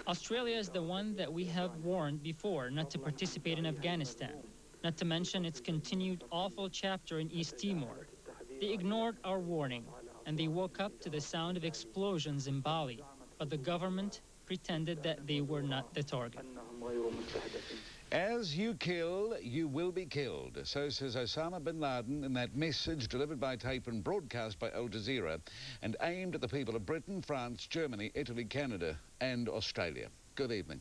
Australia is the one that we have warned before not to participate in Afghanistan, not to mention its continued awful chapter in East Timor. They ignored our warning, and they woke up to the sound of explosions in Bali, but the government pretended that they were not the target. As you kill, you will be killed. So says Osama bin Laden in that message delivered by tape and broadcast by Al Jazeera and aimed at the people of Britain, France, Germany, Italy, Canada and Australia. Good evening.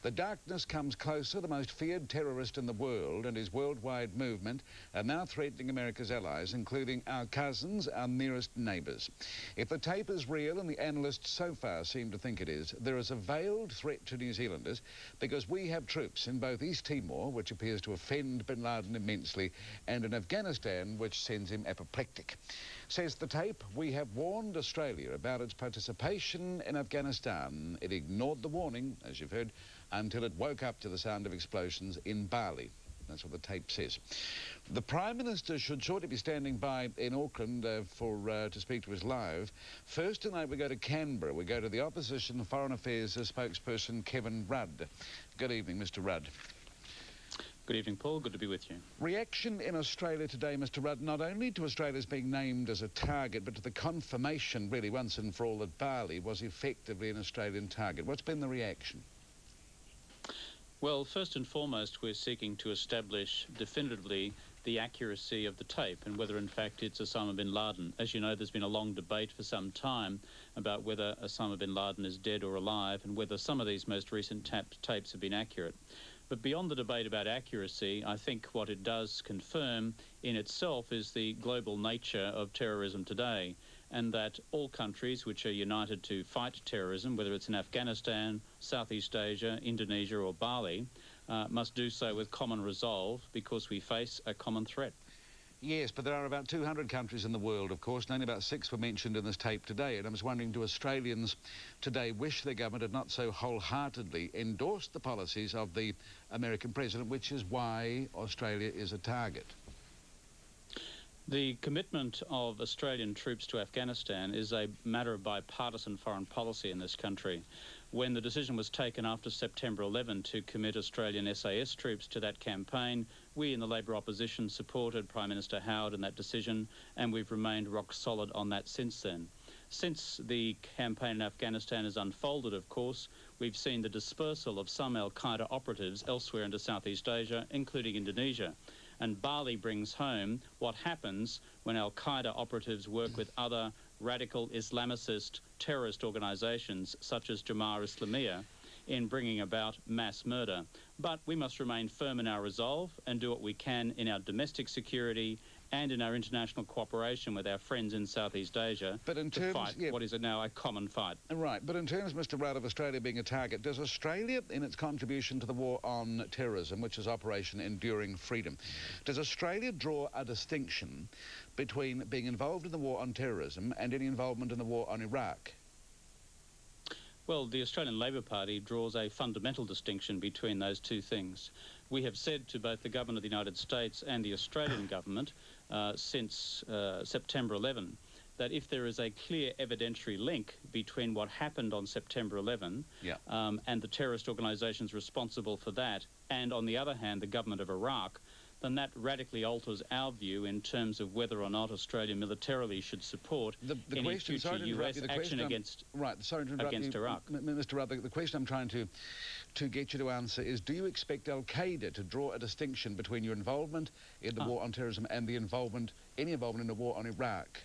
The darkness comes closer. The most feared terrorist in the world and his worldwide movement are now threatening America's allies, including our cousins, our nearest neighbours. If the tape is real, and the analysts so far seem to think it is, there is a veiled threat to New Zealanders because we have troops in both East Timor, which appears to offend bin Laden immensely, and in Afghanistan, which sends him apoplectic. Says the tape, we have warned Australia about its participation in Afghanistan. It ignored the warning, as you've heard, until it woke up to the sound of explosions in Bali. That's what the tape says. The Prime Minister should shortly be standing by in Auckland to speak to us live. First tonight we go to Canberra. We go to the Opposition Foreign Affairs spokesperson Kevin Rudd. Good evening, Mr. Rudd. Good evening, Paul. Good to be with you. Reaction in Australia today, Mr. Rudd, not only to Australia's being named as a target, but to the confirmation, really, once and for all, that Bali was effectively an Australian target. What's been the reaction? Well, first and foremost, we're seeking to establish definitively the accuracy of the tape and whether, in fact, it's Osama bin Laden. As you know, there's been a long debate for some time about whether Osama bin Laden is dead or alive and whether some of these most recent tapes have been accurate. But beyond the debate about accuracy, I think what it does confirm in itself is the global nature of terrorism today, and that all countries which are united to fight terrorism, whether it's in Afghanistan, Southeast Asia, Indonesia or Bali, must do so with common resolve because we face a common threat. Yes, but there are about 200 countries in the world, of course, and only about 6 were mentioned in this tape today. And I was wondering, do Australians today wish their government had not so wholeheartedly endorsed the policies of the American president, which is why Australia is a target? The commitment of Australian troops to Afghanistan is a matter of bipartisan foreign policy in this country. When the decision was taken after September 11 to commit Australian SAS troops to that campaign, we in the Labor opposition supported Prime Minister Howard in that decision, and we've remained rock solid on that since then. Since the campaign in Afghanistan has unfolded, of course, we've seen the dispersal of some al-Qaeda operatives elsewhere into Southeast Asia, including Indonesia. And Bali brings home what happens when al-Qaeda operatives work with other radical Islamicist terrorist organisations such as Jamaat Islamiyah in bringing about mass murder. But we must remain firm in our resolve and do what we can in our domestic security and in our international cooperation with our friends in Southeast Asia to fight what is now a common fight. Right, but in terms, Mr. Rudd, of Australia being a target, does Australia, in its contribution to the war on terrorism, which is Operation Enduring Freedom, does Australia draw a distinction between being involved in the war on terrorism and any involvement in the war on Iraq? Well, the Australian Labor Party draws a fundamental distinction between those two things. We have said to both the Government of the United States and the Australian Government since September 11 that if there is a clear evidentiary link between what happened on September 11 and the terrorist organisations responsible for that, and on the other hand, the government of Iraq, then that radically alters our view in terms of whether or not Australia militarily should support any future US action against Iraq. Mr. Rudd, the question I'm trying to get you to answer is, do you expect Al-Qaeda to draw a distinction between your involvement in the war on terrorism and the any involvement in the war on Iraq?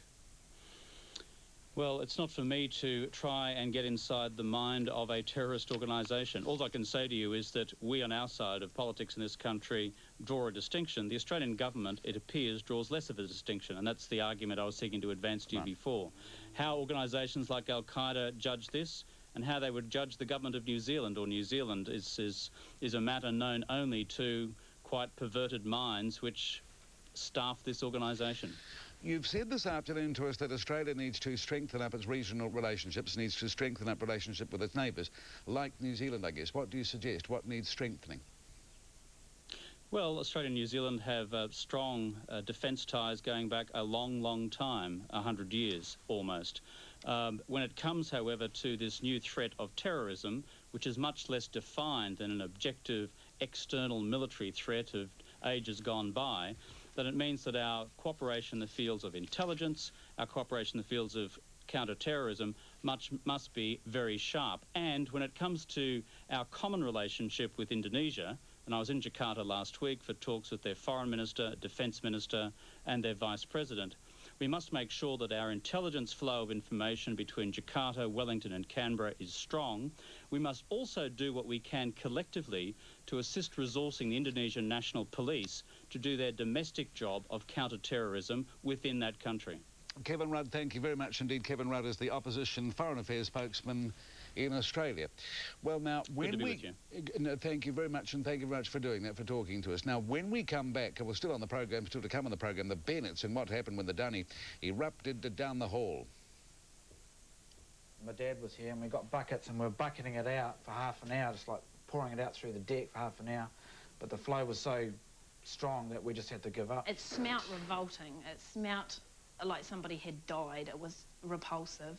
Well, it's not for me to try and get inside the mind of a terrorist organisation. All I can say to you is that we on our side of politics in this country draw a distinction. The Australian government, it appears, draws less of a distinction, and that's the argument I was seeking to advance to you before. How organisations like Al-Qaeda judge this and how they would judge the government of New Zealand or New Zealand is a matter known only to quite perverted minds which staff this organisation. You've said this afternoon to us that Australia needs to strengthen up its regional relationships, needs to strengthen up relationship with its neighbours, like New Zealand, I guess. What do you suggest? What needs strengthening? Well, Australia and New Zealand have strong defence ties going back a long, long time, 100 years almost. When it comes, however, to this new threat of terrorism, which is much less defined than an objective external military threat of ages gone by, then it means that our cooperation in the fields of intelligence, our cooperation in the fields of counter-terrorism must be very sharp. And when it comes to our common relationship with Indonesia, and I was in Jakarta last week for talks with their foreign minister, defence minister and their vice president, we must make sure that our intelligence flow of information between Jakarta, Wellington and Canberra is strong. We must also do what we can collectively to assist resourcing the Indonesian National Police to do their domestic job of counter-terrorism within that country. Kevin Rudd, thank you very much indeed. Kevin Rudd is the opposition foreign affairs spokesman in Australia. Well, now, when Good to be we... with you. No, thank you very much, and thank you very much for doing that, for talking to us. Now, when we come back, and we're still on the programme, still to come on the programme, the Bennetts and what happened when the dunny erupted down the hall. My dad was here and we got buckets and we were bucketing it out for half an hour, just like pouring it out through the deck for half an hour. But the flow was so strong that we just had to give up. It smelt revolting. It smelt like somebody had died. It was repulsive.